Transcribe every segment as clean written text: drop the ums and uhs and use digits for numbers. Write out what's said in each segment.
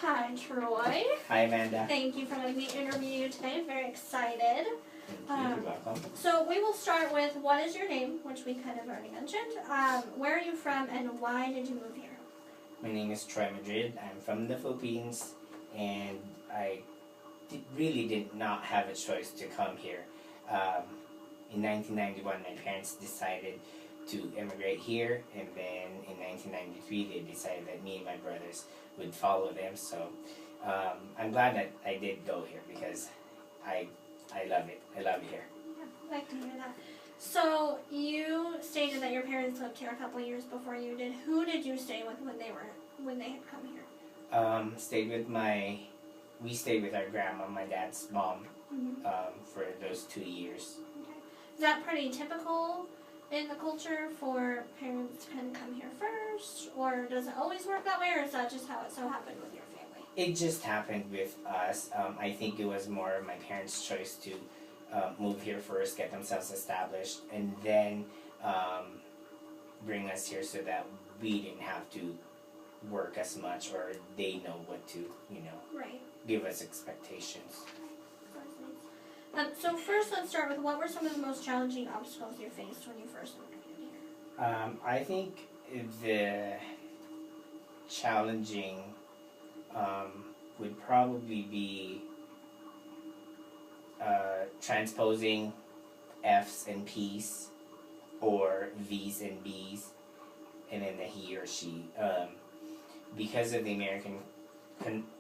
Hi, Troy. Hi, Amanda. Thank you for letting me interview you today. I'm very excited. Thank you. You're welcome. So we will start with what is your name, which we kind of already mentioned. Where are you from, and why did you move here? My name is Troy Madrid. I'm from the Philippines, and I really did not have a choice to come here. In 1991, my parents decided to immigrate here, and then in 1993, they decided that me and my brothers would follow them. So I'm glad that I did go here because I love it. I love it here. Yeah, I'd like to hear that. So you stated that your parents lived here a couple of years before you did. Who did you stay with when they had come here? We stayed with our grandma, my dad's mom, Mm-hmm. for those 2 years. Okay. Is that pretty typical in the culture for parents to kind of come here first, or does it always work that way, or is that just how it so happened with your family? It just happened with us. I think it was more my parents' choice to move here first, get themselves established, and then bring us here so that we didn't have to work as much, or they know what to, Right. give us expectations. So first, let's start with what were some of the most challenging obstacles you faced when you first immigrated here? I think the challenging would probably be transposing F's and P's, or V's and B's, and then the he or she. Because of the American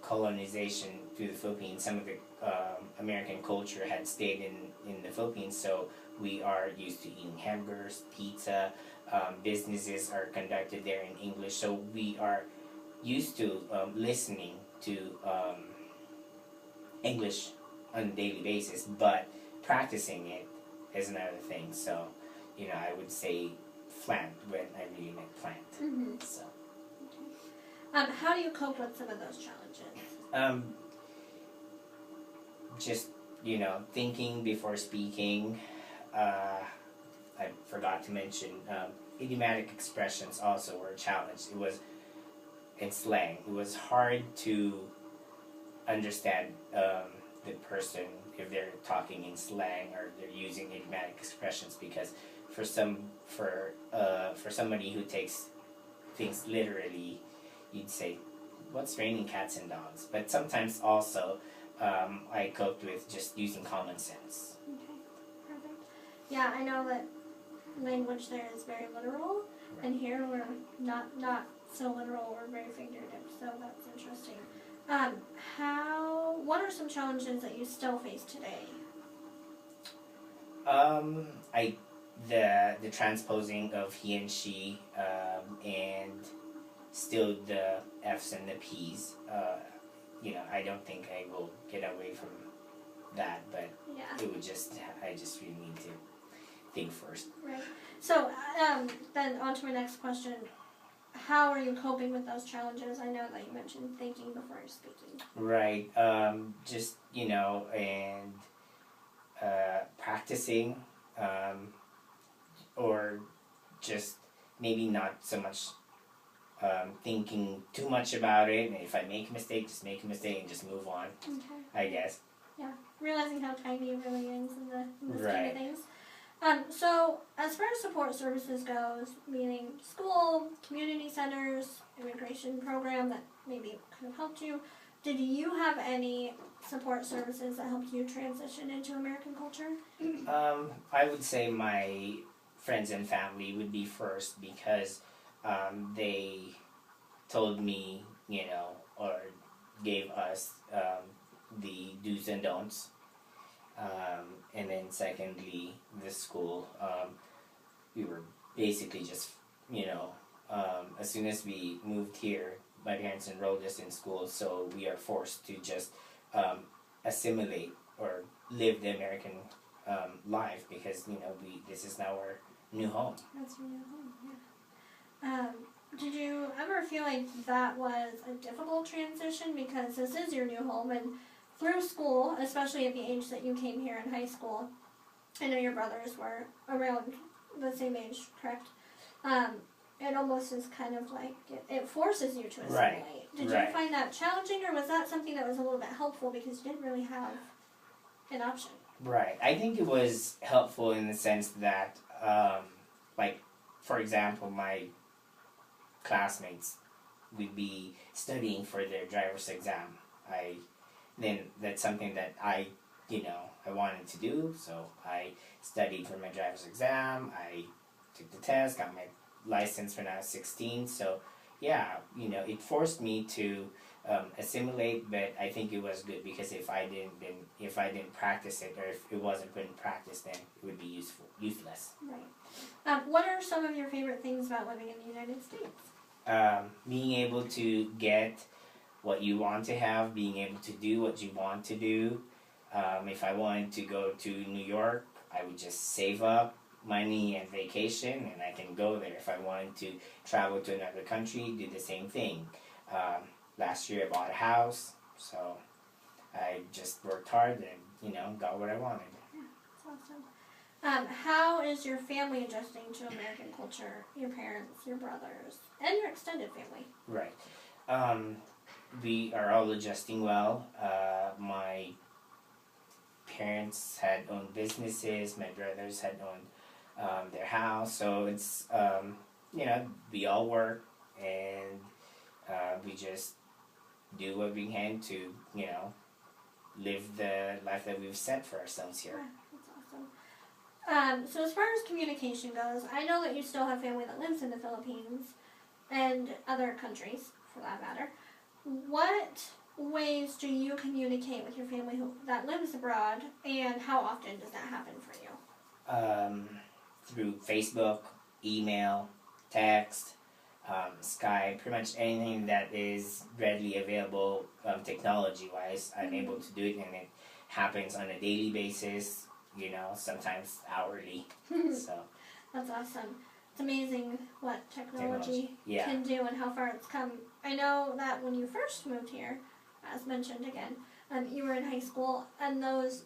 colonization through the Philippines, some of the American culture had stayed in the Philippines, so we are used to eating hamburgers, pizza. Businesses are conducted there in English, so we are used to listening to English on a daily basis, but practicing it is another thing. So, I would say plant when I really meant plant. Mm-hmm. So. How do you cope with some of those challenges? Just, thinking before speaking. I forgot to mention, idiomatic expressions also were a challenge. It was in slang. It was hard to understand the person if they're talking in slang or they're using idiomatic expressions, because for somebody who takes things literally, you'd say, "What's raining cats and dogs?" But sometimes also, I coped with just using common sense. Okay, perfect. Yeah, I know that language there is very literal, Right. and here we're not so literal. We're very figurative, so that's interesting. What are some challenges that you still face today? The transposing of he and she, and still the F's and the P's. I don't think I will get away from that, but Yeah. I just really need to think first. Right. So then on to my next question. How are you coping with those challenges? I know that you mentioned thinking before you're speaking. Right. Just, and practicing, or just maybe not so much thinking too much about it. And if I make a mistake, just make a mistake and just move on, Okay. I guess. Yeah. Realizing how tiny it really is in the scheme Right. of things. So as far as support services goes, meaning school, community centers, immigration program that maybe kind of helped you, did you have any support services that helped you transition into American culture? I would say my friends and family would be first, because they told me, or gave us the do's and don'ts. And then secondly, the school. We were basically just, as soon as we moved here, my parents enrolled us in school, so we are forced to just assimilate or live the American life, because, this is now our new home. That's your new home, yeah. Did you ever feel like that was a difficult transition, because this is your new home, and through school, especially at the age that you came here in high school, I know your brothers were around the same age, correct? it almost is kind of like it forces you to assimilate. Right. Did you find that challenging, or was that something that was a little bit helpful because you didn't really have an option? Right. I think it was helpful in the sense that, like, for example, my classmates would be studying for their driver's exam. Then that's something that I wanted to do, so I studied for my driver's exam. I took the test, got my license when I was 16. So, yeah, it forced me to assimilate, but I think it was good because if I didn't practice it, or if it wasn't put in practice, then it would be useless. Right. What are some of your favorite things about living in the United States? Being able to get what you want to have, being able to do what you want to do. If I wanted to go to New York, I would just save up money and vacation, and I can go there. If I wanted to travel to another country, do the same thing. Last year I bought a house, so I just worked hard and got what I wanted. Yeah, that's awesome. How is your family adjusting to American culture? Your parents, your brothers, and your extended family? Right. We are all adjusting well. My parents had owned businesses. My brothers had owned their house. So it's we all work, and we just do what we can to live the life that we've set for ourselves here. Yeah, that's awesome. So as far as communication goes, I know that you still have family that lives in the Philippines and other countries, for that matter. What ways do you communicate with your family that lives abroad, and how often does that happen for you? Through Facebook, email, text, Skype, pretty much anything that is readily available technology-wise. I'm able to do it, and it happens on a daily basis, sometimes hourly. So That's awesome. It's amazing what technology yeah. can do and how far it's come. I know that when you first moved here, as mentioned again, you were in high school, and those,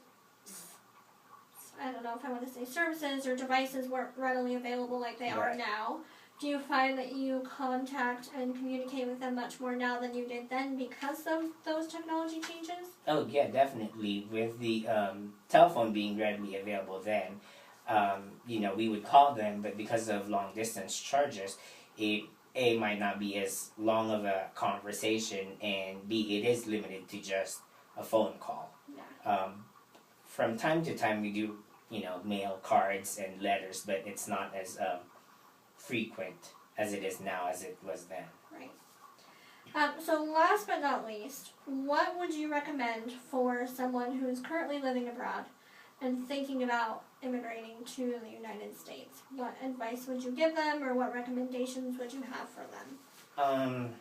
I don't know if I want to say services or devices weren't readily available like they are now. Do you find that you contact and communicate with them much more now than you did then because of those technology changes? Oh, yeah, definitely. With the telephone being readily available then, we would call them, but because of long distance charges, it might not be as long of a conversation, and B, it is limited to just a phone call. Yeah. From time to time we do, mail cards and letters, but it's not as frequent as it is now as it was then. Right. So last but not least, what would you recommend for someone who is currently living abroad and thinking about immigrating to the United States? What advice would you give them, or what recommendations would you have for them?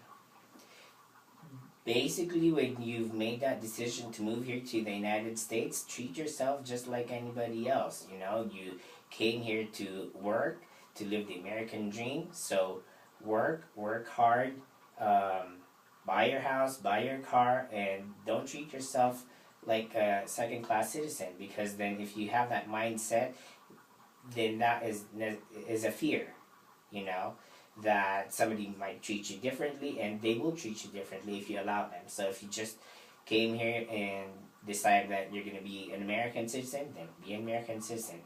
Basically, when you've made that decision to move here to the United States, treat yourself just like anybody else. You came here to work, to live the American dream. So work hard, buy your house, buy your car, and don't treat yourself like a second-class citizen, because then if you have that mindset, then that is a fear, that somebody might treat you differently, and they will treat you differently if you allow them. So if you just came here and decide that you're going to be an American citizen, then be an American citizen.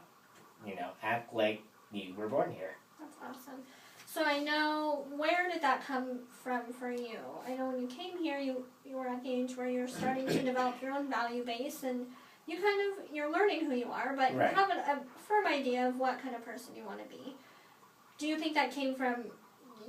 Act like you were born here. That's awesome. So I know, where did that come from for you? I know when you came here, you were at the age where you're starting to develop your own value base, and you're learning who you are, but you have a firm idea of what kind of person you want to be. Do you think that came from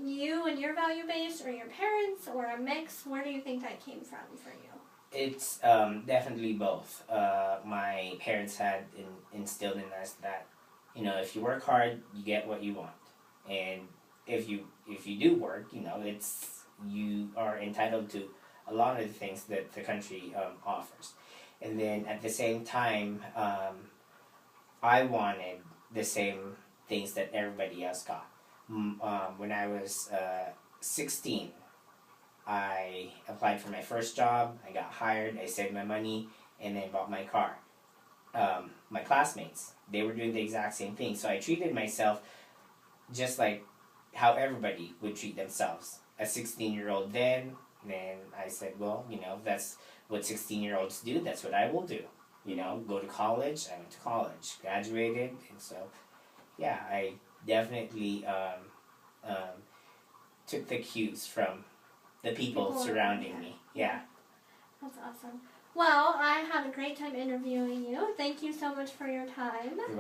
you and your value base, or your parents, or a mix? Where do you think that came from for you? It's definitely both. My parents had instilled in us that, if you work hard, you get what you want. And if you do work, you are entitled to a lot of the things that the country offers. And then at the same time, I wanted the same things that everybody else got. When I was 16, I applied for my first job, I got hired, I saved my money, and then bought my car. My classmates, they were doing the exact same thing. So I treated myself just like how everybody would treat themselves. A 16-year-old then I said, well, that's what 16-year-olds do. That's what I will do. Go to college. I went to college, graduated, and so, yeah, I definitely took the cues from the people surrounding me. Yeah. That's awesome. Well, I had a great time interviewing you. Thank you so much for your time. You're welcome.